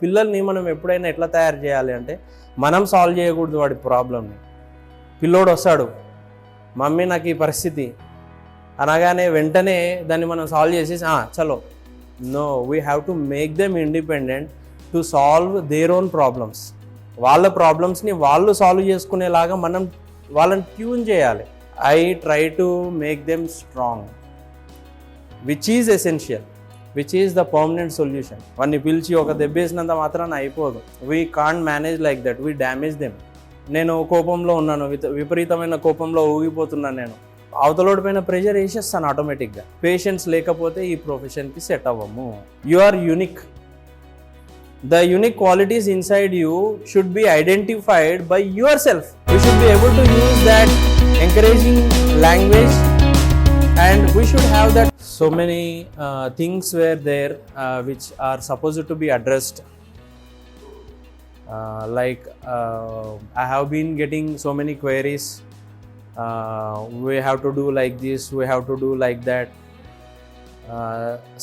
పిల్లల్ని మనం ఎప్పుడైనా ఎట్లా తయారు చేయాలి అంటే మనం సాల్వ్ చేయకూడదు వాడి ప్రాబ్లమ్ని. పిల్లోడు వస్తాడు, మమ్మీ నాకు ఈ పరిస్థితి అనగానే వెంటనే దాన్ని మనం సాల్వ్ చేసేసి చలో. No, we have to make them independent to solve their own problems. వాళ్ళ ప్రాబ్లమ్స్ని వాళ్ళు సాల్వ్ చేసుకునేలాగా మనం వాళ్ళని ట్యూన్ చేయాలి. I try to make them strong, which is essential, which is the permanent solution. వాడిని పిలిచి ఒక దెబ్బేసినంత మాత్రాన అయిపోదు. We can't manage like that, we damage them. నేను కోపంలో ఉన్నాను, విపరీతమైన కోపంలో ఊగిపోతున్నాను, నేను అవతలోడి పైన ప్రెషర్ వేసేస్తాను ఆటోమేటిక్గా. పేషెన్స్ లేకపోతే ఈ ప్రొఫెషన్కి సెట్ అవ్వము. You are unique. The unique qualities inside you should be identified by yourself. You should be able to use that encouraging language, and we should have that. So many things were there which are supposed to be addressed. I have been getting so many queries. We have to do like this, we have to do like that.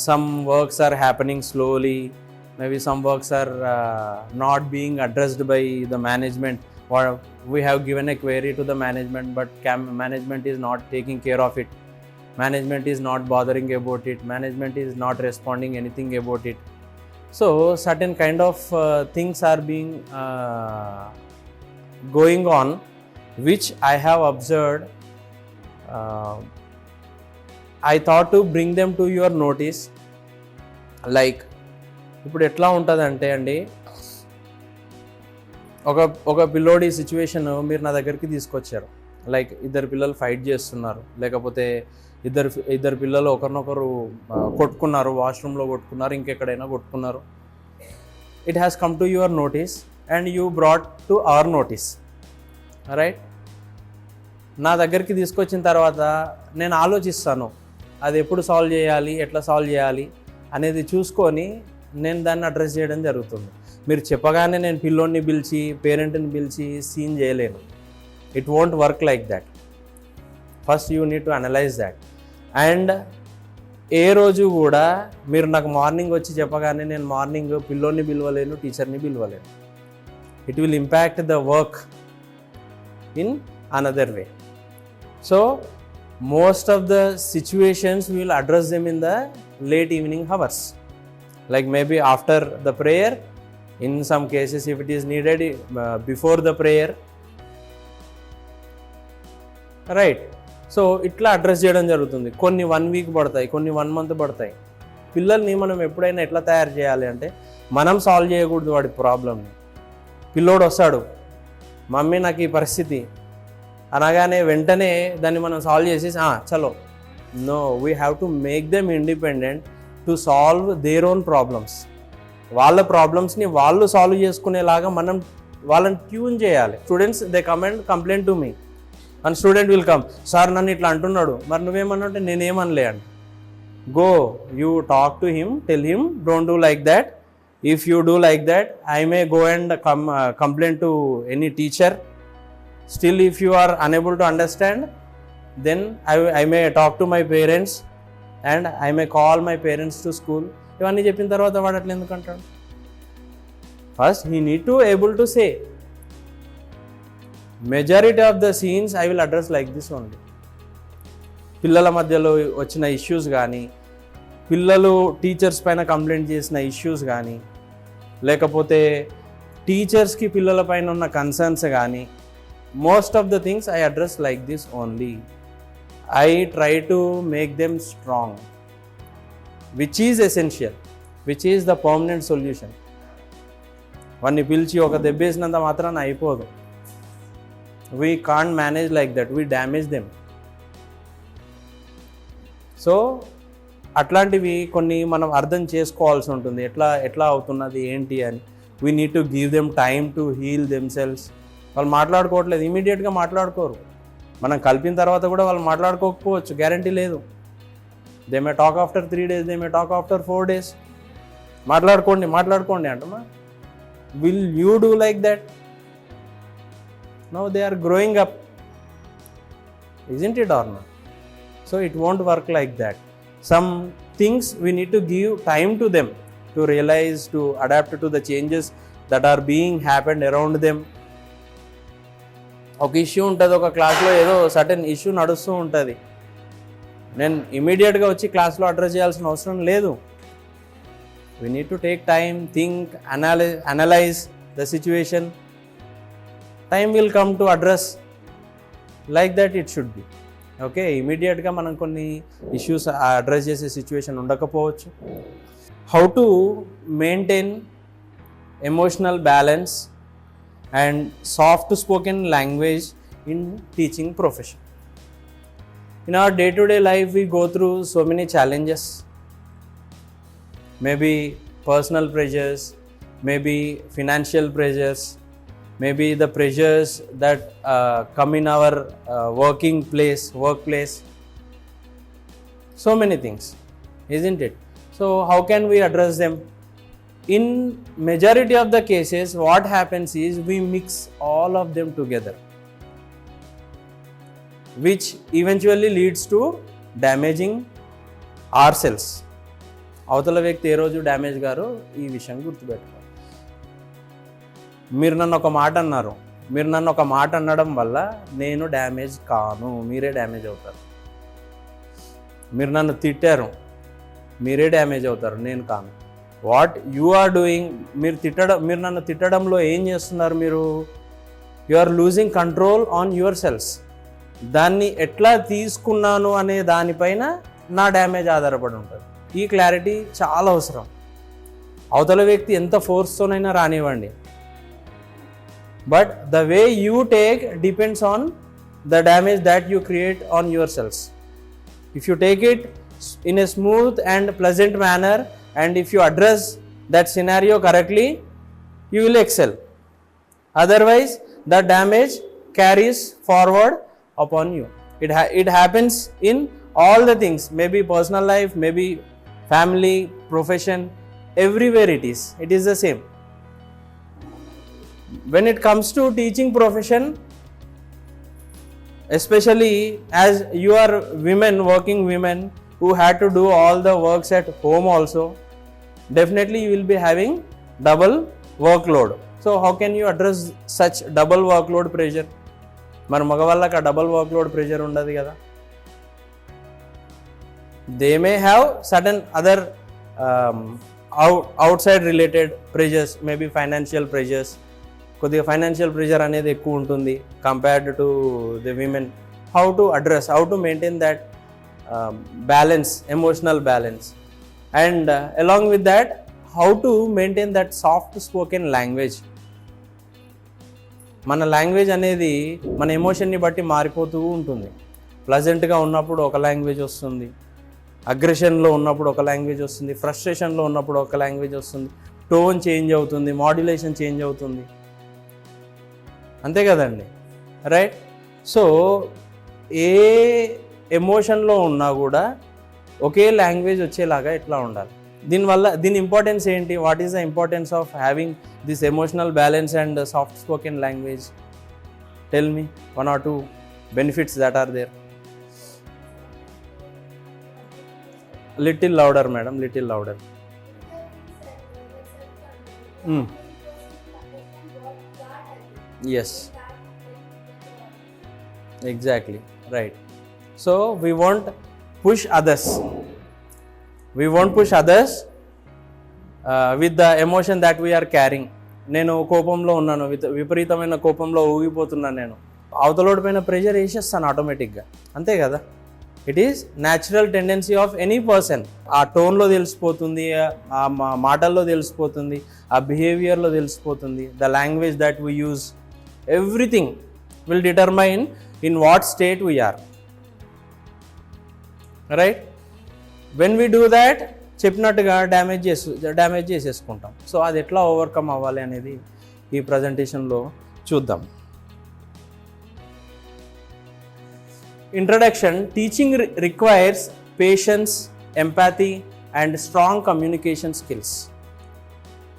Some works are happening slowly. Maybe some works are not being addressed by the management, or we have given a query to the management, but management is not taking care of it. Management is not bothering about it. Management is not responding anything about it. So certain kind of things are being going on, which I have observed. I thought to bring them to your notice. Like, ఇప్పుడు ఎట్లా ఉంటుందంటే అండి, ఒక పిల్లోడి situation మీరు నా దగ్గరికి తీసుకొచ్చారు. లైక్ ఇద్దరు పిల్లలు ఫైట్ చేస్తున్నారు, లేకపోతే ఇద్దరు పిల్లలు ఒకరినొకరు కొట్టుకున్నారు, వాష్రూమ్లో కొట్టుకున్నారు, ఇంకెక్కడైనా కొట్టుకున్నారు. It has come to your notice and you brought to our notice, right? నా దగ్గరికి తీసుకొచ్చిన తర్వాత నేను ఆలోచిస్తాను అది ఎప్పుడు సాల్వ్ చేయాలి, ఎట్లా సాల్వ్ చేయాలి అనేది చూసుకొని నేను దాన్ని అడ్రస్ చేయడం జరుగుతుంది. మీరు చెప్పగానే నేను పిల్లోడిని పిలిచి పేరెంట్ని పిలిచి సీన్ చేయలేను. It won't work like that. First you need to analyse that. And ఏ రోజు కూడా మీరు నాకు మార్నింగ్ వచ్చి చెప్పగానే నేను మార్నింగ్ పిల్లోడిని పిలవలేను, టీచర్ని పిలవలేను. It will impact the work in another way. So most of the situations we will address them in the late evening hours, like maybe after the prayer, in some cases if it is needed before the prayer, right? So ఇట్లా address చేయడం జరుగుతుంది. కొన్ని 1 week పడతాయి, కొన్ని 1 month పడతాయి. పిల్లల్ని మనం ఎప్పుడైనా ఎట్లా తయారు చేయాలి అంటే మనం సాల్వ్ చేయకూడదు వాడి ప్రాబ్లమ్ని. పిల్లోడు వస్తాడు, మమ్మీ నాకు ఈ పరిస్థితి అనగానే వెంటనే దాన్ని మనం సాల్వ్ చేసేసి చలో. No, we have to make them independent to solve their own problems. వాళ్ళ ప్రాబ్లమ్స్ని వాళ్ళు సాల్వ్ చేసుకునేలాగా మనం వాళ్ళని ట్యూన్ చేయాలి. Students they come and complaint to me, and student will come, sir నన్ను ఇట్లా అంటున్నాడు, మరి నువ్వేమన్నా అంటే నేనేమనలే అండి. Go, you talk to him, tell him don't do like that. If you do like that, I may go and complaint to any teacher. Still, if you are unable to understand, then I may talk to my parents and I may call my parents to school. ఇవన్నీ చెప్పిన తర్వాత వాడు అట్లా ఎందుకు అంటాడు? First he need to able to say. Majority of the scenes I will address like this only. పిల్లల మధ్యలో వచ్చిన ఇష్యూస్ కానీ, పిల్లలు టీచర్స్ పైన కంప్లైంట్ చేసిన ఇష్యూస్ కానీ, లేకపోతే టీచర్స్కి పిల్లల పైన ఉన్న కన్సర్న్స్ కానీ, most of the things I address like this only. I try to make them strong, which is essential, which is the permanent solution. వాడిని పిలిచి ఒక దెబ్బేసినంత మాత్రాన అయిపోదు. we can't manage like that, we damage them. So అట్లాంటివి కొన్ని మనం అర్థం చేసుకోవాల్సి ఉంటుంది, ఎట్లా అవుతున్నది ఏంటి అని. we need to give them time to heal themselves. వాళ్ళు మాట్లాడుకోవట్లేదు, ఇమీడియట్గా మాట్లాడుకోరు. మనం కలిపిన తర్వాత కూడా వాళ్ళు మాట్లాడుకోకపోవచ్చు, గ్యారంటీ లేదు. They may talk after 3 days, they may talk after 4 days. మాట్లాడుకోండి అంటమా. Will you do like that? No, they are growing up, isn't it or not? So it won't work like that. Some things we need to give time to them. to realize, to adapt to the changes that are being happened around them. ఒక issue ఉంటుంది, ఒక క్లాస్లో ఏదో certain issue నడుస్తూ ఉంటుంది, నేను ఇమీడియట్గా వచ్చి క్లాస్లో అడ్రస్ చేయాల్సిన అవసరం లేదు. We need to take time, think, analyze the situation. Time will come to address. Like that it should be. Okay, ఇమీడియట్గా మనం కొన్ని ఇష్యూస్ అడ్రస్ చేసే సిచ్యువేషన్ ఉండకపోవచ్చు. How to maintain emotional balance and soft spoken language in teaching profession. In our day to day life we go through so many challenges, maybe personal pressures, maybe financial pressures, maybe the pressures that come in our workplace, so many things, isn't it? So how can we address them? In majority of the cases what happens is we mix all of them together, which eventually leads to damaging ourselves. అవతల వ్యక్తి ఏ రోజు damage గారో ఈ విషయం గుర్తుపెట్టుకోవాలి. మీరు నన్ను ఒక మాట అన్నారు, మీరు నన్ను ఒక మాట అనడం వల్ల నేను డ్యామేజ్ కాను, మీరే డ్యామేజ్ అవుతారు. మీరు నన్ను తిట్టారు, మీరే డ్యామేజ్ అవుతారు, నేను కాను. వాట్ యు ఆర్ డూయింగ్, మీరు నన్ను తిట్టడంలో ఏం చేస్తున్నారు, మీరు you are losing control on your cells. దాన్ని ఎట్లా తీసుకున్నాను అనే దానిపైన నా డ్యామేజ్ ఆధారపడి ఉంటుంది. ఈ క్లారిటీ చాలా అవసరం. అవతల వ్యక్తి ఎంత ఫోర్స్తోనైనా రానివ్వండి, but the way you take depends on the damage that you create on your cells. If you take it in a smooth and pleasant manner, and if you address that scenario correctly, you will excel. Otherwise the damage carries forward upon you. It happens in all the things, maybe personal life, maybe family, profession, everywhere it is the same. When it comes to teaching profession, especially as you are women, working women who had to do all the works at home also, definitely you will be having double workload. So how can you address such double workload pressure? మన మగవాళ్ళకి ఆ double వర్క్లోడ్ pressure ఉండదు కదా. They may have certain other outside related pressures, maybe financial pressures. కొద్దిగా financial pressure అనేది ఎక్కువ ఉంటుంది compared to the women. How to address, how to maintain that balance, emotional balance, and along with that how to maintain that soft spoken language. మన language అనేది మన ఎమోషన్ని బట్టి మారిపోతూ ఉంటుంది. ప్లజెంట్గా ఉన్నప్పుడు ఒక లాంగ్వేజ్ వస్తుంది, అగ్రెషన్లో ఉన్నప్పుడు ఒక లాంగ్వేజ్ వస్తుంది, ఫ్రస్ట్రేషన్లో ఉన్నప్పుడు ఒక లాంగ్వేజ్ వస్తుంది, టోన్ చేంజ్ అవుతుంది, మాడ్యులేషన్ చేంజ్ అవుతుంది, అంతే కదండి, రైట్? సో ఏ ఎమోషన్లో ఉన్నా కూడా ఒకే లాంగ్వేజ్ వచ్చేలాగా ఎట్లా ఉండాలి, దీని ఇంపార్టెన్స్ ఏంటి, what is the importance of having this emotional balance and soft spoken language? Tell me 1 or 2 benefits that are there. Little louder madam, little louder. Yes, exactly, right. So we won't push others with the emotion that we are carrying. నేను కోపంలో ఉన్నాను, విపరీతమైన కోపంలో ఊగిపోతున్నాను, నేను అవతలోడి పైన pressure వేసేస్తాను ఆటోమేటిక్గా, అంతే కదా. It is natural tendency of any person. ఆ టోన్లో తెలిసిపోతుంది, ఆ మాటల్లో తెలిసిపోతుంది, ఆ బిహేవియర్లో తెలిసిపోతుంది. The language that we use, everything will determine in what state we are, right? When we do that, చెప్పినట్టుగా డ్యామేజ్ చేసేసుకుంటాం. సో అది ఎట్లా ఓవర్కమ్ అవ్వాలి అనేది ఈ ప్రజెంటేషన్లో చూద్దాం. Introduction. Teaching requires patience, empathy and strong communication skills.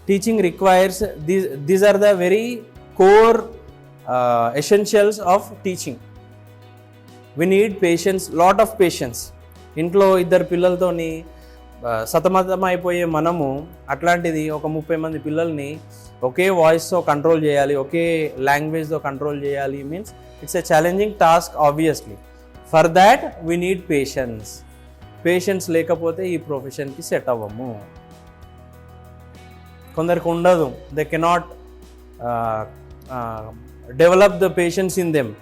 Teaching requires these are the very core essentials of teaching. We need patience, lot of patience. ఇంట్లో ఇద్దరు పిల్లలతోని సతమతమైపోయే మనము అట్లాంటిది ఒక 30 మంది పిల్లల్ని ఒకే వాయిస్తో కంట్రోల్ చేయాలి, ఒకే లాంగ్వేజ్తో కంట్రోల్ చేయాలి means it's a challenging task obviously. For that we need patience లేకపోతే ఈ ప్రొఫెషన్కి సెట్ అవ్వము. కొందరికి ఉండదు, they cannot develop the patience in them,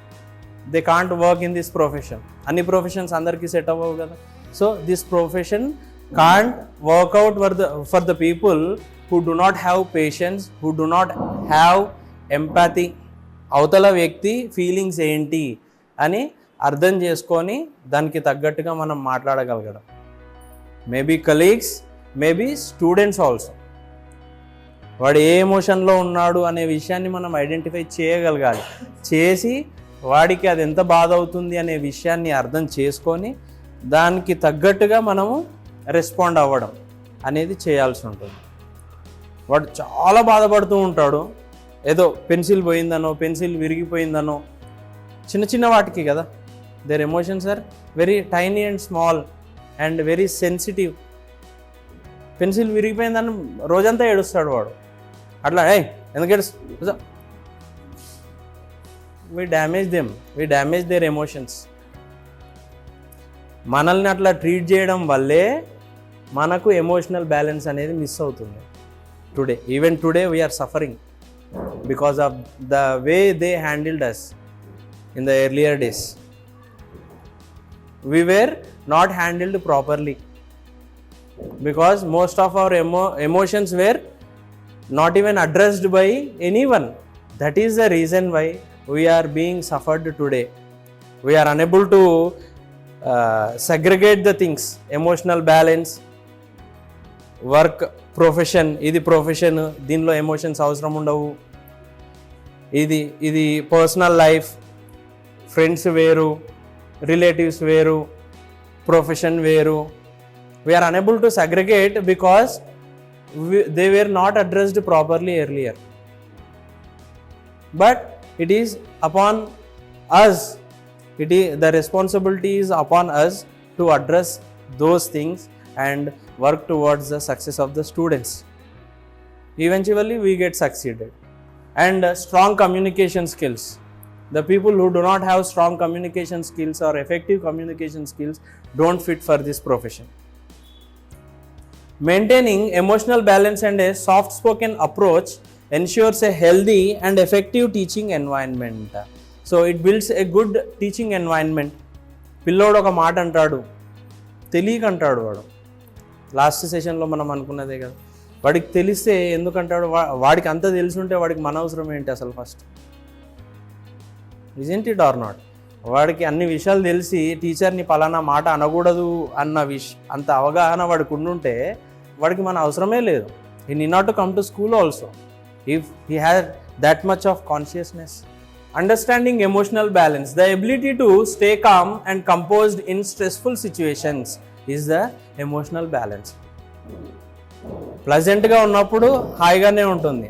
they can't work in this profession. అన్ని ప్రొఫెషన్స్ అందరికీ సెట్ అవ్వవు కదా. So this profession can't work out for the people who do not have patience, who do not have empathy. అవతల వ్యక్తి feelings ఏంటి అని అర్థం చేసుకొని దానికి తగ్గట్టుగా మనం మాట్లాడగలగడం. Maybe colleagues, maybe students also. వాడు ఏ ఎమోషన్లో ఉన్నాడు అనే విషయాన్ని మనం ఐడెంటిఫై చేయగలగాలి. చేసి వాడికి అది ఎంత బాధ అవుతుంది అనే విషయాన్ని అర్థం చేసుకొని దానికి తగ్గట్టుగా మనము రెస్పాండ్ అవ్వడం అనేది చేయాల్సి ఉంటుంది. వాడు చాలా బాధపడుతూ ఉంటాడు, ఏదో పెన్సిల్ పోయిందనో పెన్సిల్ విరిగిపోయిందనో, చిన్న చిన్న వాటికి కదా. Their emotions are very tiny and small and very sensitive. Pencil విరిగిపోయిందని రోజంతా ఏడుస్తాడు వాడు. అట్లా ఎందుకు ఏడుస్తా, వీ డ్యామేజ్ దేర్ ఎమోషన్స్. మనల్ని అట్లా ట్రీట్ చేయడం వల్లే మనకు ఎమోషనల్ బ్యాలెన్స్ అనేది మిస్ అవుతుంది. Even today we are suffering because of the way they handled us in the earlier days. We were not handled properly because most of our emotions were not even addressed by anyone. That is the reason why we are being suffered today. We are unable to segregate the things, emotional balance, work, profession. ఇది profession, దీనిలో emotions అవసరం ఉండవు. ఇది personal life, friends వేరు, relatives వేరు, profession వేరు. We are unable to segregate because they were not addressed properly earlier. But it is upon us, the responsibility is upon us to address those things and work towards the success of the students. Eventually we get succeeded. And strong communication skills. The people who do not have strong communication skills or effective communication skills don't fit for this profession. Maintaining emotional balance and a soft spoken approach ensures a healthy and effective teaching environment. So it builds a good teaching environment. పిల్లోడు ఒక మాట అంటాడు, తెలియక అంటాడు వాడు. Last సెషన్లో మనం అనుకున్నదే కదా, వాడికి తెలిస్తే ఎందుకంటాడు, వాడికి అంతా తెలుసుంటే వాడికి మన అవసరం ఏంటి అసలు first? Isn't it or not? వాడికి అన్ని విషయాలు తెలిసి టీచర్ని పలానా మాట అనకూడదు అన్న అంత అవగాహన వాడికి ఉండుంటే వాడికి మన అవసరమే లేదు. He need not to come to school also if he had that much of consciousness. Understanding emotional balance, the ability to stay calm and composed in stressful situations is the emotional balance. ప్లెజెంట్గా ఉన్నప్పుడు హాయిగానే ఉంటుంది.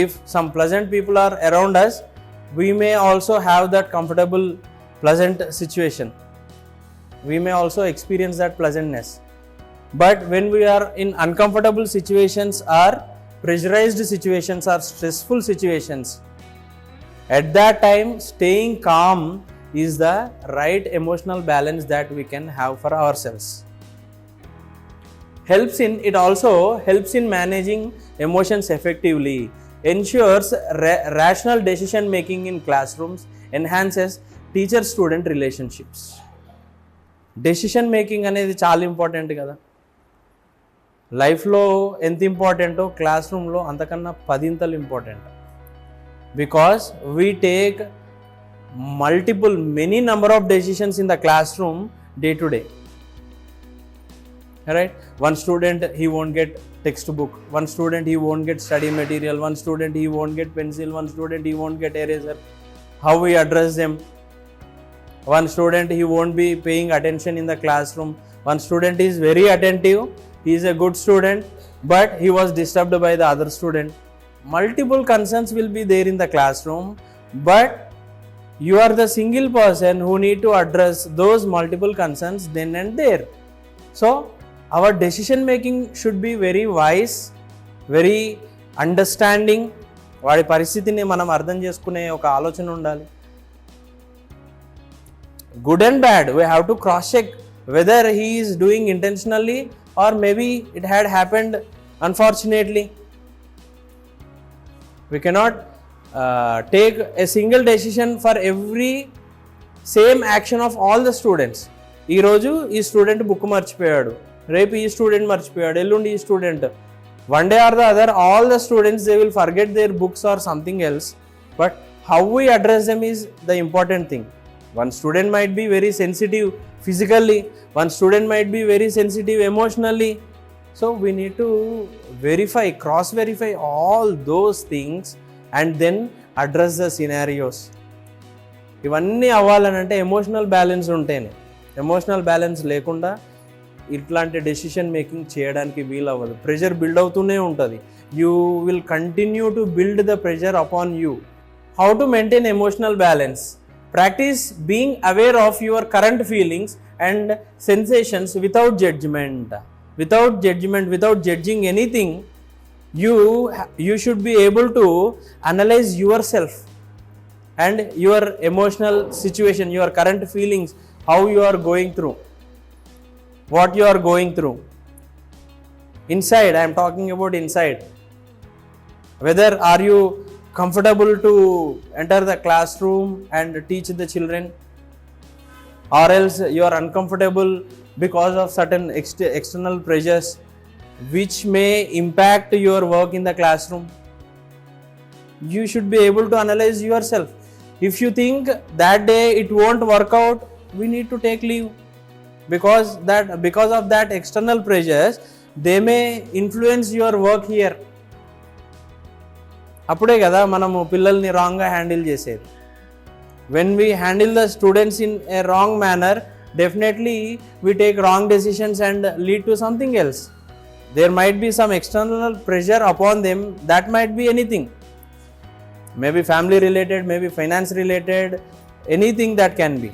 If some pleasant people are around us, we may also have that comfortable pleasant situation. We may also experience that pleasantness. But when we are in uncomfortable situations or pressurised situations or stressful situations, at that time staying calm is the right emotional balance that we can have for ourselves. It also helps in managing emotions effectively, ensures rational decision making in classrooms, enhances teacher student relationships. Decision making అనేది చాలా important కదా. లైఫ్లో ఎంత ఇంపార్టెంటో class రూమ్లో అంతకన్నా 10 ఇంతలు important. Because we take many number of decisions in the classroom day to day, right? One student, he won't get textbook, one student he won't get study material, one student he won't get pencil, one student he won't get eraser. How we address them? One student, he won't be paying attention in the classroom, one student is very attentive, he is a good student, but he was disturbed by the other student. Multiple concerns will be there in the classroom, but you are the single person who need to address those multiple concerns then and there. So our decision making should be very wise, very understanding. వాడి పరిస్థితిని మనం అర్థం చేసుకునే ఒక ఆలోచన ఉండాలి. Good and bad we have to cross check whether he is doing intentionally or maybe it had happened unfortunately. We cannot take a single decision for every same action of all the students. ఈ రోజు ఈ student book మర్చిపోయాడు, రేపు ఈ student మర్చిపోయాడు, ఎల్లుండి ఈ student. One day or the other all the students they will forget their books or something else, but how we address them is the important thing. One student might be very sensitive physically, one student might be very sensitive emotionally, so we need to verify, cross verify all those things and then address the scenarios. ఇవన్నీ అవ్వాలనంటే emotional balance ఉంటేనే. Emotional balance లేకుండా ఇట్లాంటి decision making చేయడానికి వీలు అవ్వదు. Pressure build అవుతూనే ఉంటుంది. You will continue to build the pressure upon you. How to maintain emotional balance? Practice being aware of your current feelings and sensations without judgment. Without judging anything, you should be able to analyze yourself and your emotional situation, your current feelings, how you are going through, what you are going through. Inside, I am talking about inside. Whether are you comfortable to enter the classroom and teach the children, or else you are uncomfortable because of certain external pressures which may impact your work in the classroom. You should be able to analyze yourself. If you think that day it won't work out, we need to take leave, because of that external pressures they may influence your work here. అప్పుడే కదా మనము పిల్లల్ని రాంగ్గా handle చేసేది. When we handle the students in a wrong manner, definitely we take wrong decisions and lead to something else. There might be some external pressure upon them, that might be anything, maybe family related, maybe finance related, anything that can be.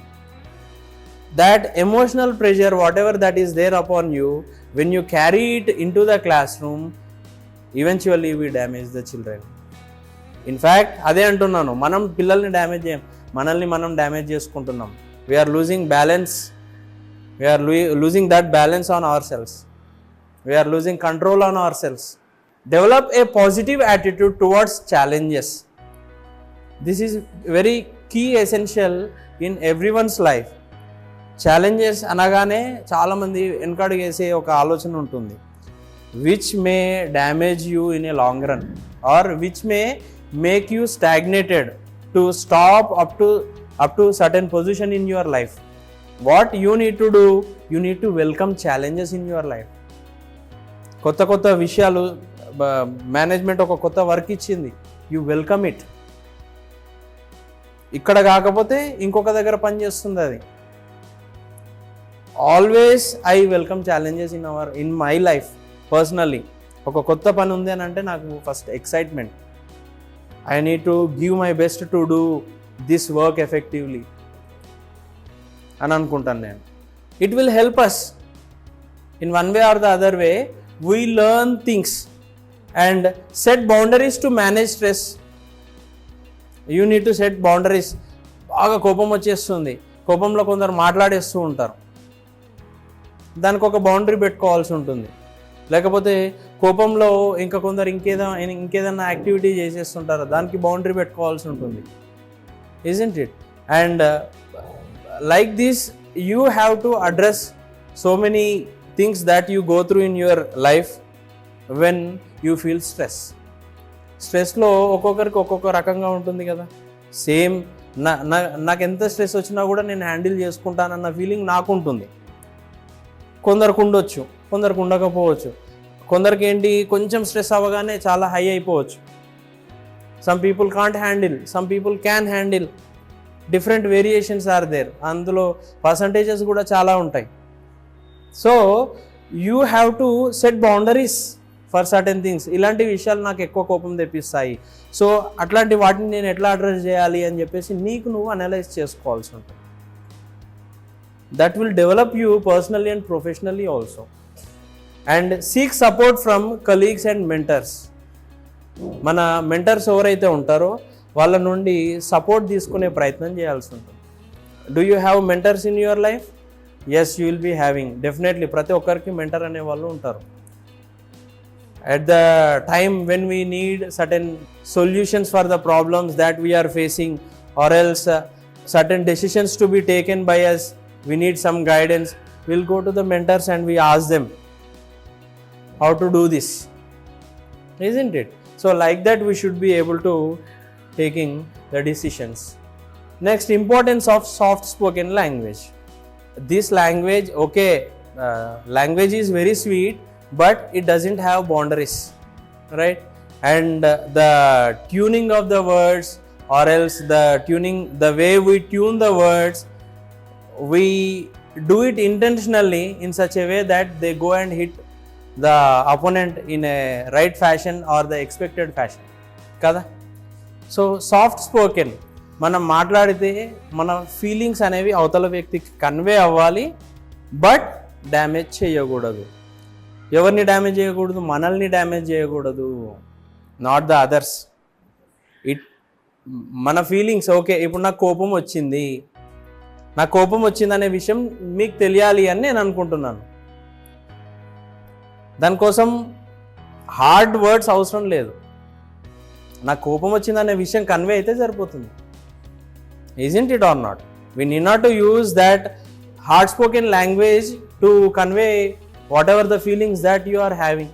That emotional pressure, whatever that is there upon you, when you carry it into the classroom, eventually we damage the children. In fact అదే అంటున్నాను, మనం పిల్లల్ని damage చేయం, మనల్ని మనం damage చేసుకుంటున్నాం. We are losing balance, we are losing that balance on our selves, we are losing control on our selves. Develop a positive attitude towards challenges. This is very key essential in everyone's life. Challenges అనగానే చాలామంది వెనకడుగు వేసే ఒక ఆలోచన ఉంటుంది, which may damage you in a long run, or which may make you stagnated to stop up to certain position in your life. What you need to do, you need to welcome challenges in your life. కొత్త విషయాలు, management ఒక కొత్త work ఇచ్చింది, you welcome it. ఇక్కడ కాకపోతే ఇంకొక దగ్గర పని చేస్తుంది అది. Always I welcome challenges in my life personally. ఒక కొత్త పని ఉంది అని అంటే నాకు first excitement. I need to give my best to do this work effectively అని అనుకుంటాను నేను. It will help us in one way or the other way. We learn things and set boundaries to manage stress. You need to set boundaries. బాగా కోపం వచ్చేస్తుంది, కోపంలో కొందరు మాట్లాడేస్తూ ఉంటారు, దానికి ఒక బౌండరీ పెట్టుకోవాల్సి ఉంటుంది. లేకపోతే కోపంలో ఇంకా కొందరు ఇంకేదన్నా యాక్టివిటీ చేసేస్తుంటారు, దానికి బౌండరీ పెట్టుకోవాల్సి ఉంటుంది, isn't it? And like this you have to address so many things that you go through in your life when you feel stress. స్ట్రెస్లో ఒక్కొక్కరికి ఒక్కొక్క రకంగా ఉంటుంది కదా. సేమ్ నాకు ఎంత స్ట్రెస్ వచ్చినా కూడా నేను హ్యాండిల్ చేసుకుంటానన్న ఫీలింగ్ నాకు ఉంటుంది. కొందరికి ఉండొచ్చు, కొందరికి ఉండకపోవచ్చు. కొందరికి ఏంటి, కొంచెం స్ట్రెస్ అవ్వగానే చాలా హై అయిపోవచ్చు. Some people can't handle, some people can handle. Different variations are there. అందులో పర్సంటేజెస్ కూడా చాలా ఉంటాయి. So you have to set boundaries for certain things. ఇలాంటి విషయాలు నాకు ఎక్కువ కోపం తెప్పిస్తాయి, సో అట్లాంటి వాటిని నేను ఎట్లా అడ్రస్ చేయాలి అని చెప్పేసి నీకు నువ్వు అనలైజ్ చేసుకోవాల్సి ఉంటుంది. That will develop you personally and professionally also. And seek support from colleagues and mentors. మన మెంటర్స్ ఎవరైతే ఉంటారో వాళ్ళ నుండి సపోర్ట్ తీసుకునే ప్రయత్నం చేయాల్సి ఉంటుంది. Do you have mentors in your life? Yes, you will be having. Definitely ప్రతి ఒక్కరికి మెంటర్ అనే వాళ్ళు ఉంటారు. At the time when we need certain solutions for the problems that we are facing, or else certain decisions to be taken by us, we need some guidance, we'll go to the mentors and we ask them how to do this, isn't it? So like that we should be able to taking the decisions. Next, importance of soft spoken language. This language, okay, language is very sweet, but it doesn't have boundaries, right? And the tuning of the words, or else the way we tune the words, we do it intentionally in such a way that they go and hit the opponent in a right fashion or the expected fashion, kada? So soft spoken, మనం మాట్లాడితే మన feelings అనేవి అవతల వ్యక్తికి convey అవ్వాలి, but damage చేయకూడదు. ఎవరిని damage చేయకూడదు? మనల్ని డ్యామేజ్ చేయకూడదు, నాట్ ద అదర్స్. మన ఫీలింగ్స్, ఓకే ఇప్పుడు నాకు కోపం వచ్చింది అనే విషయం మీకు తెలియాలి అని నేను అనుకుంటున్నాను. దానికోసం హార్డ్ వర్డ్స్ అవసరం లేదు. నాకు కోపం వచ్చిందనే విషయం కన్వే అయితే సరిపోతుంది. Isn't it or not? We need not to use that hard spoken language to convey whatever the feelings that you are having,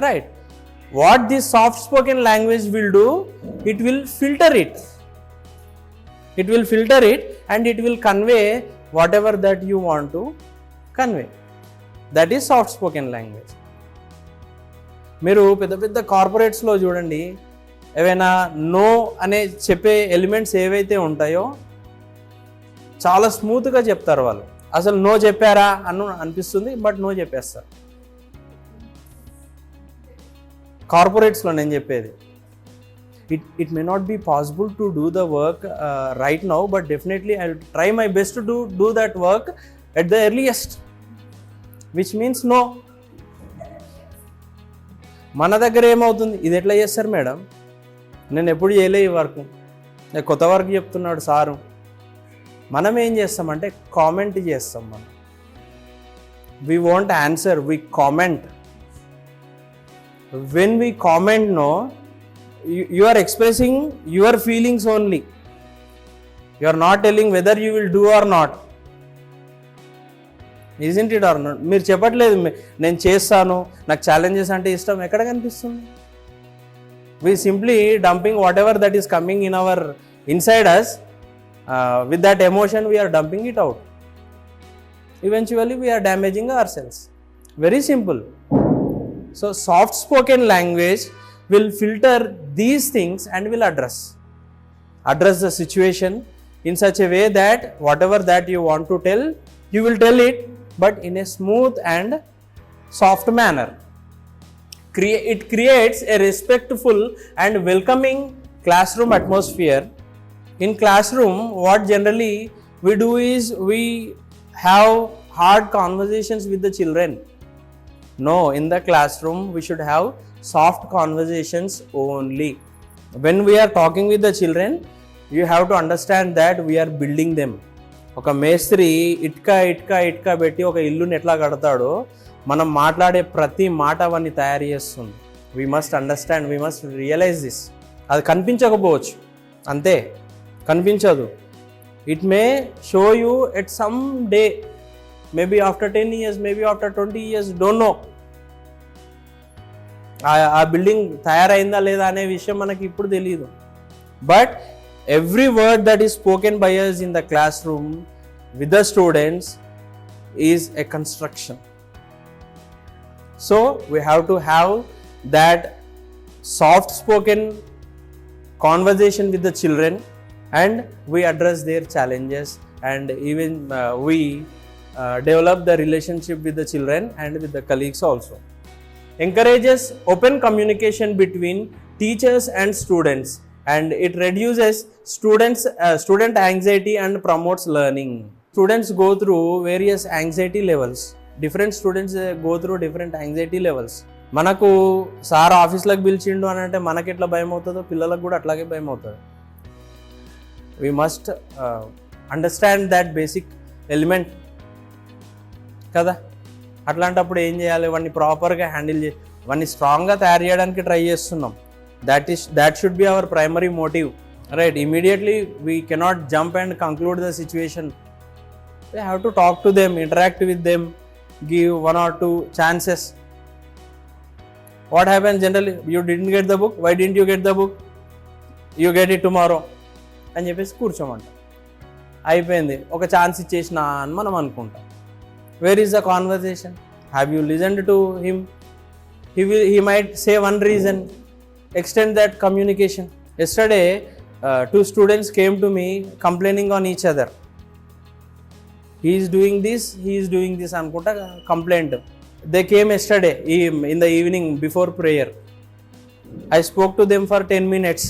right? What this soft spoken language will do, it will filter it and it will convey whatever that you want to convey. That is soft spoken language. మీరు పెద్ద కార్పొరేట్స్లో చూడండి, ఏవైనా no అనే చెప్పే elements ఏవైతే ఉంటాయో చాలా స్మూత్గా చెప్తారు వాళ్ళు. అసలు నో చెప్పారా అనిపిస్తుంది, బట్ నో చెప్పేస్తారు. కార్పొరేట్స్లో నేను చెప్పేది, it may not be possible to do the work right now, but definitely I will try my best to do that work at the earliest, which means no. మన దగ్గర ఏమవుతుంది, ఇది ఎట్లా చేస్తారు మేడం, నేను ఎప్పుడు చేయలే ఈ వర్క్, నేను కొత్త వర్క్ చెప్తున్నాడు సారు. మనం ఏం చేస్తామంటే కామెంట్ చేస్తాం. మనం we want answer, we comment. When we comment, no, you are expressing your feelings only. You are not telling whether you will do or not. Isn't it or not? మీరు చెప్పట్లేదు నేను చేస్తాను, నాకు ఛాలెంజెస్ అంటే ఇష్టం. ఎక్కడ కనిపిస్తుంది? We simply dumping whatever that is coming in our inside us, with that emotion we are dumping it out. Eventually we are damaging ourselves. Very simple. So soft spoken language will filter these things and will address the situation in such a way that whatever that you want to tell, you will tell it, but in a smooth and soft manner. It creates a respectful and welcoming classroom atmosphere. In classroom, what generally we do is we have hard conversations with the children. No, in the classroom we should have soft conversations only. When we are talking with the children, you have to understand that we are building them. ఒక మేస్త్రి ఇటుక పెట్టి ఒక ఇల్లుని ఎట్లా కడతాడో, మనం మాట్లాడే ప్రతి మాట అవన్నీ తయారు చేస్తుంది. We must understand, we must realise this. అది కనిపించకపోవచ్చు, అంతే, కనిపించదు. It may show you at some day, maybe after 10 years, maybe after 20 years, don't know. ఆ బిల్డింగ్ తయారైందా లేదా అనే విషయం మనకి ఇప్పుడు తెలియదు. But every word that is spoken by us in the classroom with the students is a construction. So we have to have that soft spoken conversation with the children, and we address their challenges, and even we develop the relationship with the children and with the colleagues also. Encourages open communication between teachers and students, and it reduces student anxiety and promotes learning. Students go through various anxiety levels. Different students go through different anxiety levels. మనకు sir ఆఫీస్లోకి పిలిచిండు అని అంటే మనకి ఎట్లా భయం అవుతుందో పిల్లలకు కూడా అట్లాగే భయం అవుతుంది. We must understand that basic element కదా. అట్లాంటప్పుడు ఏం చేయాలి, వాడిని ప్రాపర్గా హ్యాండిల్ వాడిని స్ట్రాంగ్గా తయారు చేయడానికి ట్రై చేస్తున్నాం. That should be our primary motive, right? Immediately we cannot jump and conclude the situation. We have to talk to them, interact with them, give 1 or 2 chances. What happens generally? You didn't get the book. Why didn't you get the book? You get it tomorrow అని చెప్పేసి కూర్చోమంట. అయిపోయింది, ఒక chance ఇచ్చేసిన అని మనం అనుకుంటాం. Where is the conversation? Have you listened to him? He might say one reason. Extend that communication. Yesterday 2 students came to me complaining on each other. He is doing this అనుకుంటా complaint. They came yesterday in the evening before prayer. I spoke to them for 10 minutes.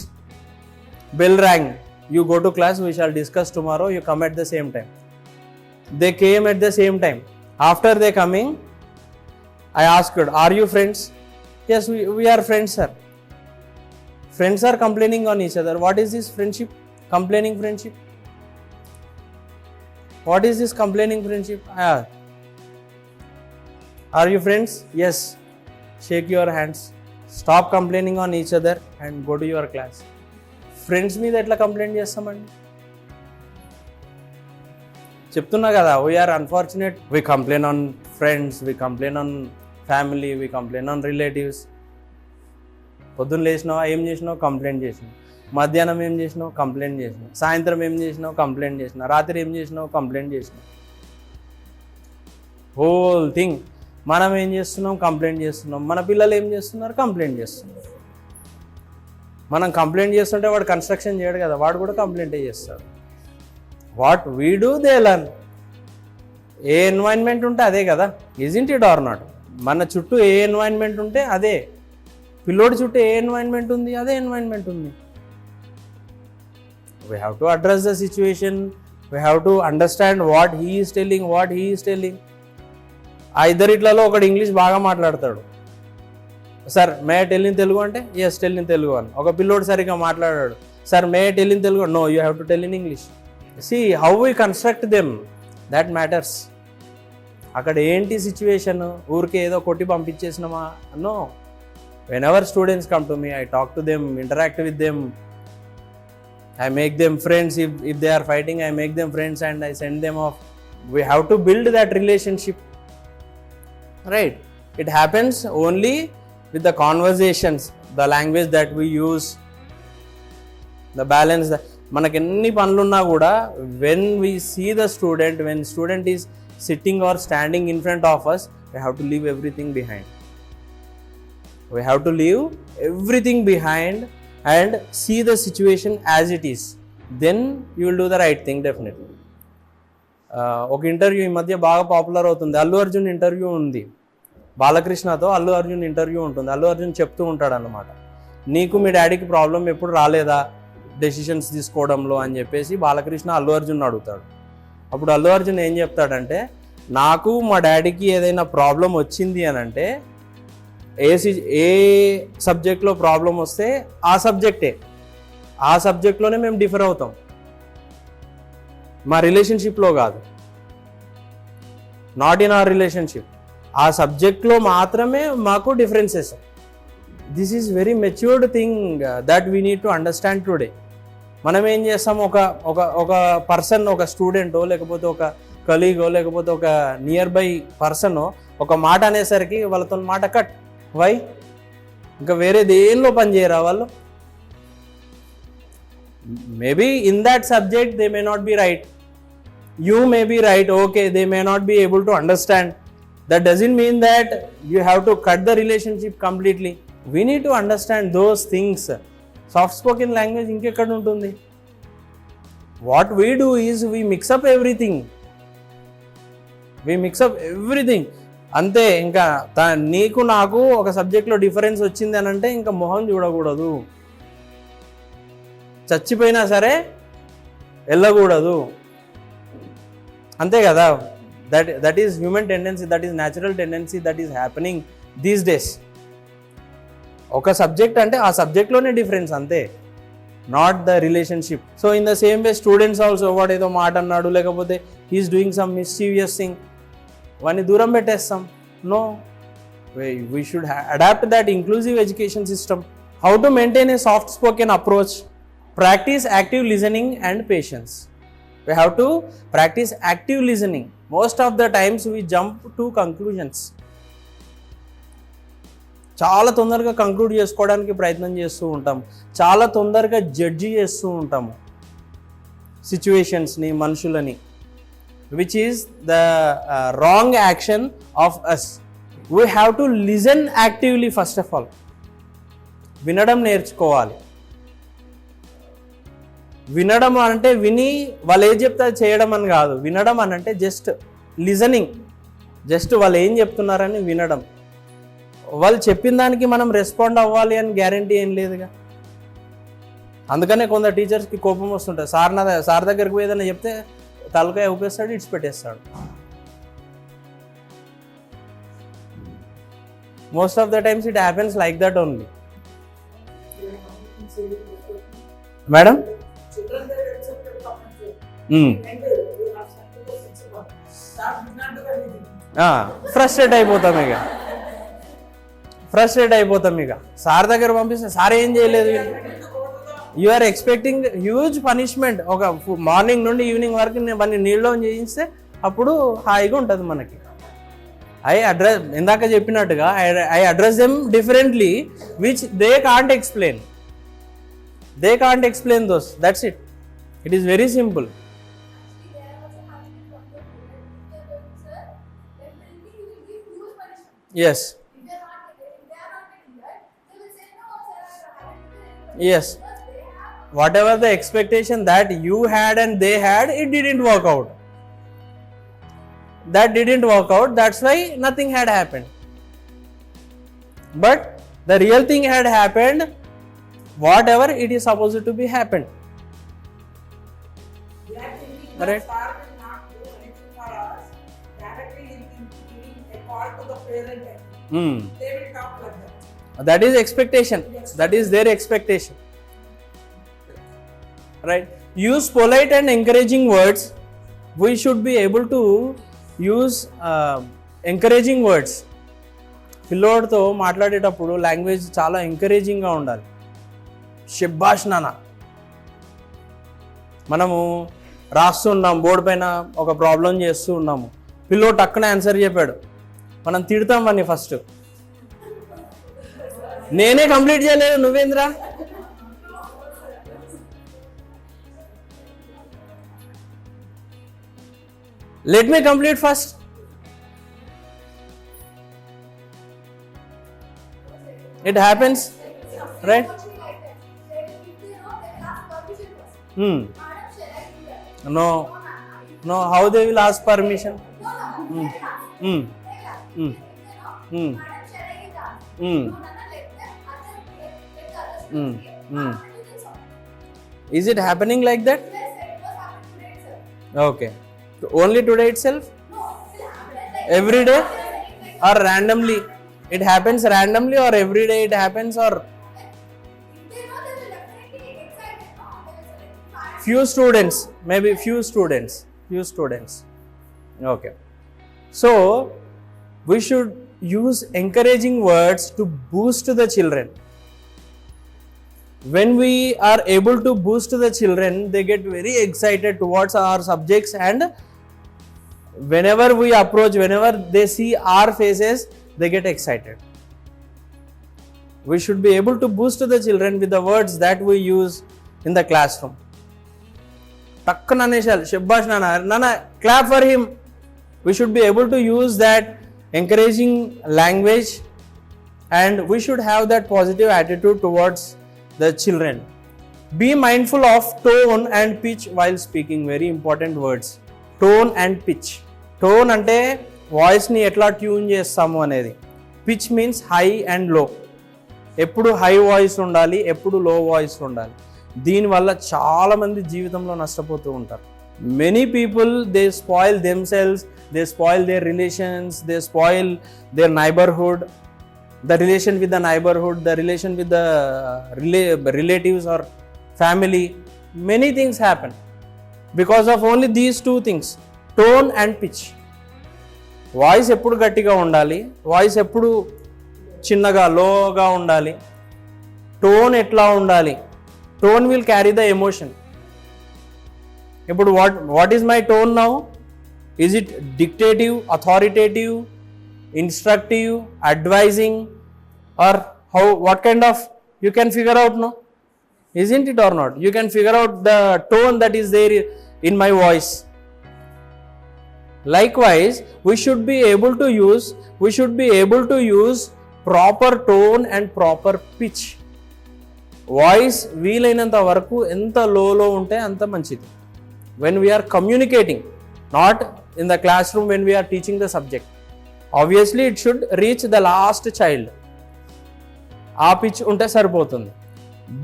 Bell rang. You go to class, we shall discuss tomorrow. You come at the same time. They came at the same time. After they coming, I asked, are you friends? Yes, we are friends, sir. Friends are complaining on each other. What is this friendship? Complaining friendship? What is this complaining friendship? Are you friends? Yes. Shake your hands. Stop complaining on each other and go to your class. Friends మీద ఎట్లా complaint చేస్తామండి? చెప్తున్నా కదా, we are unfortunate. We complain on friends, we complain on family, we complain on relatives. పొద్దున్న లేచినావా, ఏం చేసినావు? Complaint చేసినావు. మధ్యాహ్నం ఏం చేసినావు? కంప్లైంట్ చేసినావు. సాయంత్రం ఏం చేసినావు? కంప్లైంట్ చేసినావు. రాత్రి ఏం చేసినావు? కంప్లైంట్ చేసినావు. హోల్ థింగ్ మనం ఏం చేస్తున్నాం? కంప్లైంట్ చేస్తున్నాం. మన పిల్లలు ఏం చేస్తున్నారు? కంప్లైంట్ చేస్తున్నారు. మనం కంప్లైంట్ చేస్తుంటే వాడు కన్స్ట్రక్షన్ చేయడు కదా, వాడు కూడా కంప్లైంటే చేస్తాడు. What we do they learn. A environment ఉంటే అదే కదా, ఇజింట్ ఇట్ ఆర్ నాట్? మన చుట్టూ ఏ ఎన్వైర్న్మెంట్ ఉంటే అదే, పిల్లోడి చుట్టూ ఏ ఎన్వైర్న్మెంట్ ఉంది అదే ఎన్వైర్న్మెంట్ ఉంది. We have to address the situation, we have to understand what he is telling. ఆ ఇద్దరిట్లలో ఒకడు ఇంగ్లీష్ బాగా మాట్లాడతాడు. Sir may tell in Telugu అంటే ఎస్ టెల్ ఇన్ తెలుగు అని. ఒక పిల్లోడు సరిగ్గా మాట్లాడాడు. Sir may tell in Telugu, no you have to tell in English. See how we construct them, that matters. అక్కడ ఏంటి సిచ్యువేషన్? ఊరికే ఏదో కొట్టి పంపించేసినామా? No. Whenever students come to me, I talk to them, interact with them, I make them friends. If they are fighting, I make them friends and I send them off. We have to build that relationship, right? It happens only with the conversations, the language that we use, the balance. మనకి ఎన్ని పనులున్నా కూడా when we see the student, when student is sitting or standing in front of us, we have to leave everything behind. We have to leave everything behind and see the situation as it is. Then you will do the right thing definitely. ఒక interview ఈ మధ్య బాగా popular అవుతుంది. Allu Arjun interview ఉంది. బాలకృష్ణతో Allu Arjun interview ఉంటుంది. అల్లు అర్జున్ చెప్తూ ఉంటాడు అన్నమాట, నీకు మీ డాడీకి ప్రాబ్లం ఎప్పుడు రాలేదా డెసిషన్స్ తీసుకోవడంలో అని చెప్పేసి బాలకృష్ణ అల్లు అర్జున్ అడుగుతాడు. అప్పుడు అల్లు అర్జున్ ఏం చెప్తాడంటే, నాకు మా డాడీకి ఏదైనా ప్రాబ్లం వచ్చింది అని అంటే ఏ సబ్జెక్ట్లో ప్రాబ్లం వస్తే ఆ సబ్జెక్ట్లోనే మేము డిఫర్ అవుతాం, మా రిలేషన్షిప్లో కాదు, నాట్ ఇన్ అవర్ రిలేషన్షిప్. ఆ సబ్జెక్ట్లో మాత్రమే మాకు differences. This is very matured thing that we need to understand today. మనం ఏం చేస్తాం, ఒక పర్సన్, ఒక స్టూడెంటో లేకపోతే ఒక కలీగో లేకపోతే ఒక నియర్ బై పర్సనో ఒక మాట అనేసరికి వాళ్ళతో మాట కట్. వై? ఇంకా వేరే దేనిలో పని చేయరా వాళ్ళు? Maybe in that subject they may not be right, you may be right, okay, they may not be able to understand. That doesn't mean that you have to cut the relationship completely. We need to understand those things. Soft spoken language ఇంకెక్కడ ఉంటుంది? What we do is we mix up everything. అంతే. ఇంకా నీకు నాకు ఒక సబ్జెక్ట్లో difference వచ్చింది అని అంటే ఇంకా మొహం చూడకూడదు, చచ్చిపోయినా సరే వెళ్ళకూడదు, అంతే కదా. That is human tendency, that is natural tendency that is happening these days. ఒక సబ్జెక్ట్ అంటే ఆ సబ్జెక్ట్లోనే డిఫరెన్స్ అంతే, not the relationship. So in the same way students also, వాడు ఏదో మాట అన్నాడు లేకపోతే he is doing some mischievous thing, వాడిని దూరం పెట్టేస్తాం. No, we should adopt that inclusive education system. How to maintain a soft spoken approach? Practice active listening and patience. We have to practice active listening. Most of the times we jump to conclusions. చాలా తొందరగా conclude చేసుకోవడానికి ప్రయత్నం చేస్తూ ఉంటాం, చాలా తొందరగా judge చేస్తూ ఉంటాము సిచ్యువేషన్స్ని, మనుషులని, which is the wrong action of us. We have to listen actively first of all. వినడం నేర్చుకోవాలి. వినడం అంటే విని వాళ్ళు ఏం చెప్తే చేయడం అని కాదు. వినడం అని అంటే జస్ట్ లిజనింగ్, జస్ట్ వాళ్ళు ఏం చెప్తున్నారని వినడం. వాళ్ళు చెప్పిన దానికి మనం రెస్పాండ్ అవ్వాలి అని గ్యారంటీ ఏం లేదుగా. అందుకనే కొందరు టీచర్స్కి కోపం వస్తుంటుంది. సార్ దగ్గరికి పోయి ఏదైనా చెప్తే తలకాయ ఊపేస్తాడు, ఇడ్చి పెట్టేస్తాడు. Most of the times it happens like that only. Madam, frustrate అయిపోతాం ఇక సార్ దగ్గర పంపిస్తే సార్ ఏం చేయలేదు. You are expecting huge punishment. ఒక మార్నింగ్ నుండి ఈవినింగ్ వరకు మన నీళ్ళలో చేయిస్తే అప్పుడు హాయిగా ఉంటుంది మనకి. ఇందాక చెప్పినట్టుగా I address them differently which they can't explain. Those, that's it. It is very simple. Yes. Yes. Whatever the expectation that you had and they had, it didn't work out. That's why nothing had happened. But the real thing had happened, whatever it is supposed to be happened. Right. Sir will not do anything for us. Directly he will be giving a call to the parent. They will talk like that. That is expectation. Yes. That is their expectation. Right. Use polite and encouraging words. We should be able to use encouraging words. పిల్లోడితో మాట్లాడేటప్పుడు language చాలా ఎంకరేజింగ్గా ఉండాలి. శబ్బాష్ నాన్న. మనము రాస్తున్నాం board పైన, ఒక problem చేస్తూ ఉన్నాము, పిల్లోడు టక్కున ఆన్సర్ చెప్పాడు, మనం తిడతాం వాడిని ఫస్ట్. నేనే కంప్లీట్ చేయలేదు, నువ్వేంద్రా? Let me complete first. It happens, right? No, how they will ask permission? Is it happening like that? Okay. Only today itself? Every day or randomly? It happens randomly or every day it happens, or few students, maybe few students. Okay. So we should use encouraging words to boost the children. When we are able to boost the children, they get very excited towards our subjects, and whenever we approach, whenever they see our faces, they get excited. We should be able to boost the children with the words that we use in the classroom. టక్కున అనేసాలి, శబ్బాష్ నాన్న, clap for him. We should be able to use that encouraging language, and we should have that positive attitude towards the children. Be mindful of tone and pitch while speaking. Very important words. Tone and pitch. Tone అంటే వాయిస్ని ఎట్లా tune చేస్తాము అనేది. Pitch means high and లో. ఎప్పుడు high voice ఉండాలి, ఎప్పుడు లో వాయిస్ ఉండాలి. దీనివల్ల చాలామంది జీవితంలో నష్టపోతూ ఉంటారు. Many people, they spoil themselves, they spoil their relations, they spoil their neighborhood, the relation with the neighborhood, the relation with the relatives or family. Many things happen because of only these two things, tone and pitch. Voice ఎప్పుడు గట్టిగా ఉండాలి, voice ఎప్పుడు చిన్నగా లోగా ఉండాలి, tone ఎట్లా ఉండాలి, tone will carry the emotion. ఇప్పుడు what is my tone now? Is it dictative, authoritative, instructive, advising, or how, what kind of, you can figure out no, isn't it or not? You can figure out the tone that is there in my voice. Likewise, we should be able to use proper tone and proper pitch. Voice వీలైనంత వరకు ఎంత లోలో ఉంటే అంత మంచిది. When we are communicating, not in the classroom when we are teaching the subject. Obviously it should reach the last child. ఆ pitch ఉంటే సరిపోతుంది.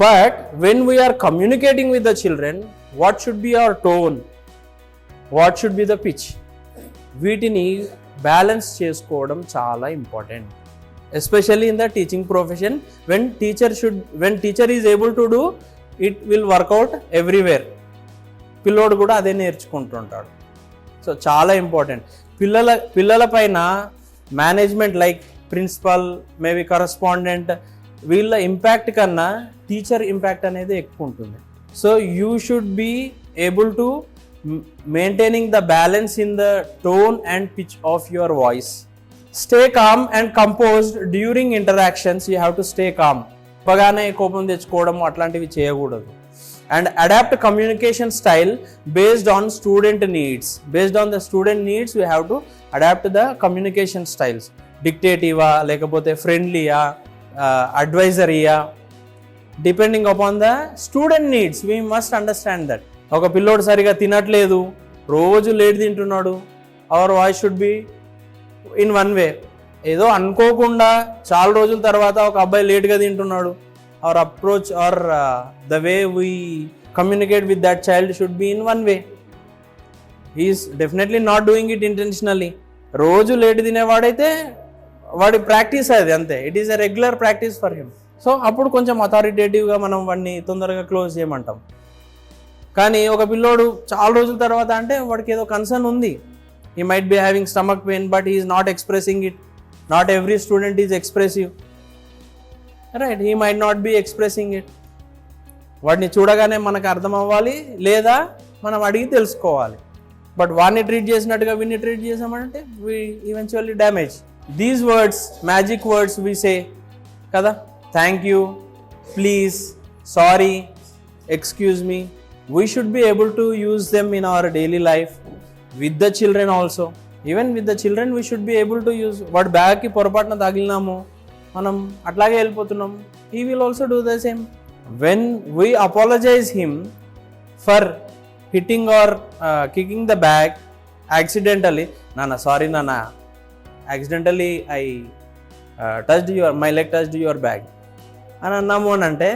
But when we are communicating with the children, what should be our tone? What should be the pitch? వీటిని balance చేసుకోవడం చాలా important, especially in the teaching profession. when teacher is able to do, it will work out everywhere. పిల్లోడు కూడా అదే నేర్చుకుంటుంటాడు. So చాలా important. పిల్లల పైన management like principal, maybe correspondent, వీళ్ళ ఇంపాక్ట్ కన్నా టీచర్ ఇంపాక్ట్ అనేది ఎక్కువ ఉంటుంది. So you should be able to maintaining the balance in the tone and pitch of your voice. Stay calm and composed during interactions. You have to stay calm. పగానే కోపం తెచ్చుకోవడం అట్లాంటివి చేయకూడదు. And adapt communication style based on student needs. Based on the student needs you have to adapt the communication styles. డిక్టేటివా లేకపోతే ఫ్రెండ్లీయా, అడ్వైజరీయా, depending upon the student needs. We must understand that. ఒక పిల్లోడు సరిగా తినట్లేదు, రోజు లేట్ తింటున్నాడు, our voice should be in one way. ఏదో అనుకోకుండా చాలా రోజుల తర్వాత ఒక అబ్బాయి లేట్గా తింటున్నాడు, our approach or the way we communicate with that child should be in one way. He's definitely not doing it intentionally. రోజు లేట్ తినేవాడైతే వాడి ప్రాక్టీస్ అది అంతే, it is a regular practice for him. So అప్పుడు కొంచెం అథారిటేటివ్గా మనం వాడిని తొందరగా క్లోజ్ చేయమంటాం. కానీ ఒక పిల్లోడు చాలా రోజుల తర్వాత అంటే వాడికి ఏదో కన్సర్న్ ఉంది. He might be having stomach pain, but he is not expressing it. Not every student is expressive, right? He might not be expressing it. వాడిని చూడగానే మనకు అర్థం అవ్వాలి, లేదా మనం అడిగి తెలుసుకోవాలి. బట్ వాడిని ట్రీట్ చేసినట్టుగా వీడిని ట్రీట్ చేసామంటే we eventually damage. These words, magic words we say కదా, thank you, please, sorry, excuse me. We should be able to use them in our daily life with the children also. Even with the children we should be able to use. వాడి బ్యాగ్కి పొరపాటున తగిలినాము, మనం అట్లాగే వెళ్ళిపోతున్నాం, he will also do the same. When we apologise him for hitting or kicking the bag accidentally, nana sorry nana, accidentally I touched my leg touched your bag అని అన్నాము అని అంటే,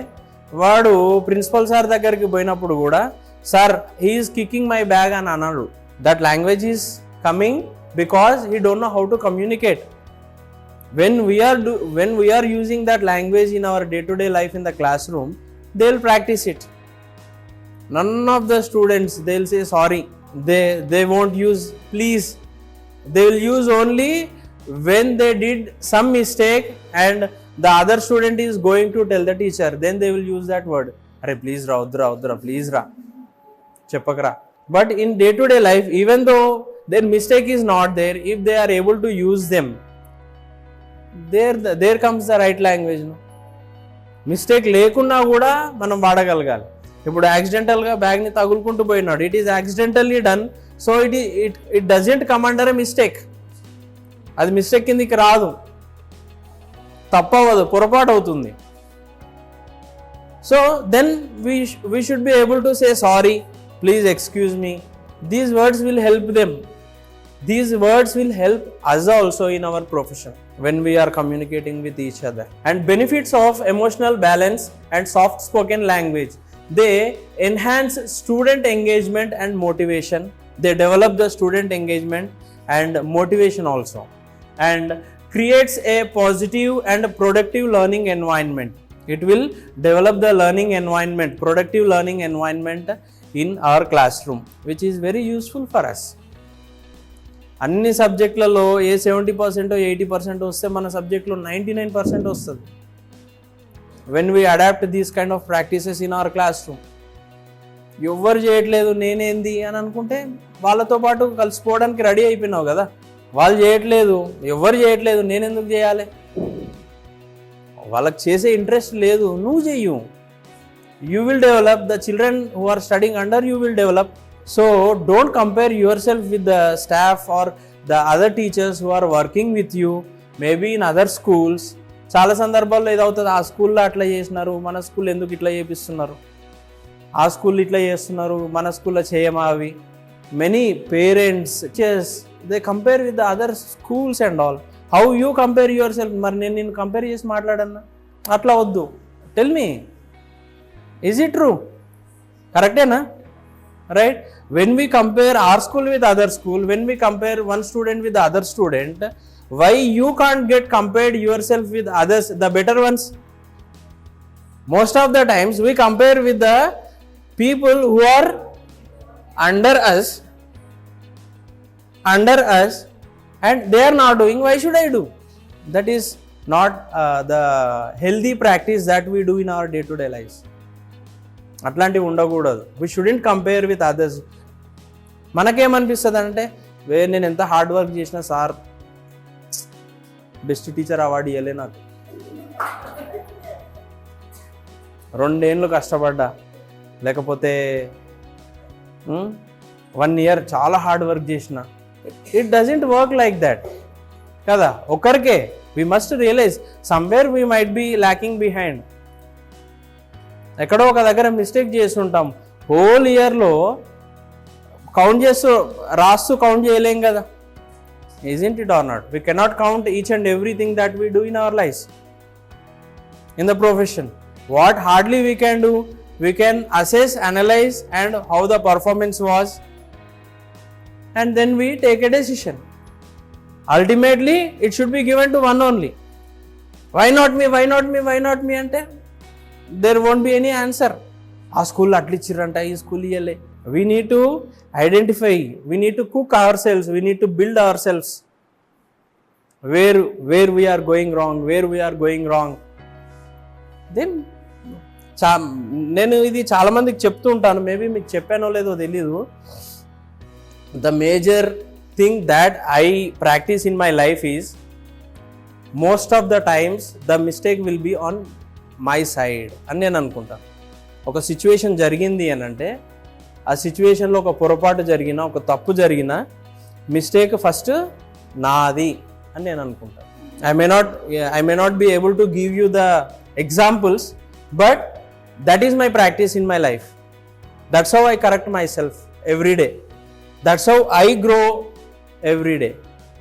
వాడు ప్రిన్సిపల్ సార్ దగ్గరికి పోయినప్పుడు కూడా sir he is kicking my bag అని అన్నాడు. That language is coming because he don't know how to communicate. when we are using that language in our day to day life in the classroom, they will practice it. None of the students, they will say sorry, they won't use please. They will use only when they did some mistake and the other student is going to tell the teacher, then they will use that word, are please ra udra please ra cheppakra. But in day to day life, even though their mistake is not there, if they are able to use them, there comes the right language. No, mistake లేకున్నా కూడా మనం వాడగలగాలి. ఇప్పుడు యాక్సిడెంటల్గా బ్యాగ్ని తగులుకుంటూ పోయినాడు, it is accidentally done, so it doesn't come under a mistake. అది mistake కిందికి రాదు, తప్పవదు, పొరపాటు అవుతుంది. So then we should be able to say sorry, please excuse me. These words will help them. These words will help us also in our profession when we are communicating with each other. And benefits of emotional balance and soft spoken language. they enhance student engagement and motivation. They develop the student engagement and motivation also, and creates a positive and productive learning environment. It will develop the learning environment, productive learning environment in our classroom, which is very useful for us. అన్ని సబ్జెక్టులలో ఏ 70% 80% వస్తే మన సబ్జెక్టులో 99% వస్తుంది. When we adopt these kind of practices in our classroom. ఎవ్వరు చేయట్లేదు నేనేంది అని అనుకుంటే వాళ్ళతో పాటు కలిసిపోవడానికి రెడీ అయిపోయినావు కదా. వాళ్ళు చేయట్లేదు, ఎవ్వరు చేయట్లేదు, నేను ఎందుకు చేయాలి? వాళ్ళకి చేసే ఇంట్రెస్ట్ లేదు, నువ్వు చెయ్యు. You will develop, the children who are studying under you will develop. So don't compare yourself with the staff or the other teachers who are working with you, maybe in other schools. చాలా సందర్భాల్లో ఏదవుతుంది, ఆ స్కూల్లో అట్లా చేసినారు, మన school ఎందుకు ఇట్లా చేపిస్తున్నారు, ఆ స్కూల్ ఇట్లా చేస్తున్నారు, మన స్కూల్లో చేయమా అవి. Many parents they compare with the other schools and all. How you compare yourself? మరి నేను కంపేర్ చేసి మాట్లాడన్నా, అట్లా వద్దు. Tell me, is it true? కరెక్టేనా? Right? When we compare our school with other school, when we compare one student with the other student, why you can't get compared yourself with others, the better ones? Most of the times we compare with the people who are under us and they are not doing. Why should I do? That is not the healthy practice that we do in our day-to-day lives. అట్లాంటివి ఉండకూడదు. We shouldn't compare with others. మనకేమనిపిస్తుంది అంటే, నేను ఎంత hard work చేసినా sir best teacher award ఇవ్వలే నాకు, 2 ఏళ్ళు కష్టపడ్డా, లేకపోతే 1 year చాలా హార్డ్ వర్క్ చేసిన. It doesn't work like that కదా. ఒక్కరికే we must realise somewhere we might be lacking behind. ఎక్కడో ఒక దగ్గర మిస్టేక్ చేస్తుంటాం. హోల్ ఇయర్లో కౌంట్ చేస్తూ రాస్తూ కౌంట్ చేయలేం కదా. isn't it or not? We cannot count each and everything that we do in our lives in the profession. What hardly we can do, we can assess, analyze and how the performance was, and then we take a decision. Ultimately it should be given to one only. Why not me, why not me, why not me ante there won't be any answer. ఆ స్కూల్లో అట్లా ఇచ్చిర్రంట, ఈ school ఇయ్యలే. We need to identify, we need to cook ourselves, we need to build ourselves where we are going wrong. Then నేను ఇది చాలా మందికి చెప్తూ ఉంటాను, మేబీ మీకు చెప్పానో లేదో తెలీదు. The major thing that I practice in my life is, most of the times the mistake will be on my side అని నేను అనుకుంటాను. ఒక సిచ్యువేషన్ జరిగింది అని అంటే, ఆ సిచ్యువేషన్లో ఒక పొరపాటు జరిగినా, ఒక తప్పు జరిగినా, మిస్టేక్ ఫస్ట్ నాది అని నేను అనుకుంటాను. I may not be able to give you the examples, but that is my practice in my life. That's how I correct myself every day. That's how I grow every day.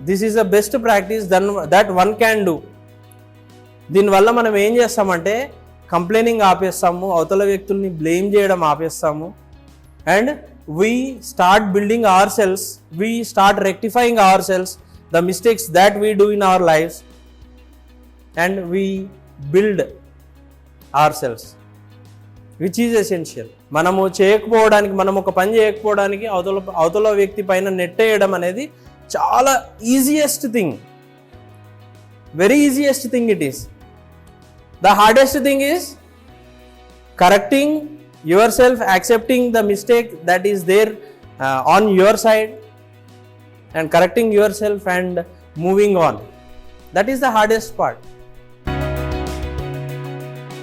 This is the best practice that one can do. దీనివల్ల మనం ఏం చేస్తామంటే, complaining ఆపేస్తాము, అవతల వ్యక్తుల్ని blame చేయడం ఆపేస్తాము, and we start building our selves, we start rectifying our selves, the mistakes that we do in our lives, and we build our selves, which is essential. మనము చేయకపోవడానికి, మనం ఒక పని చేయకపోవడానికి అవతల వ్యక్తి పైన నెట్టేయడం అనేది చాలా easiest thing, very easiest thing it is. The hardest thing is correcting yourself, accepting the mistake that is there on your side, and correcting yourself and moving on. That is the hardest part.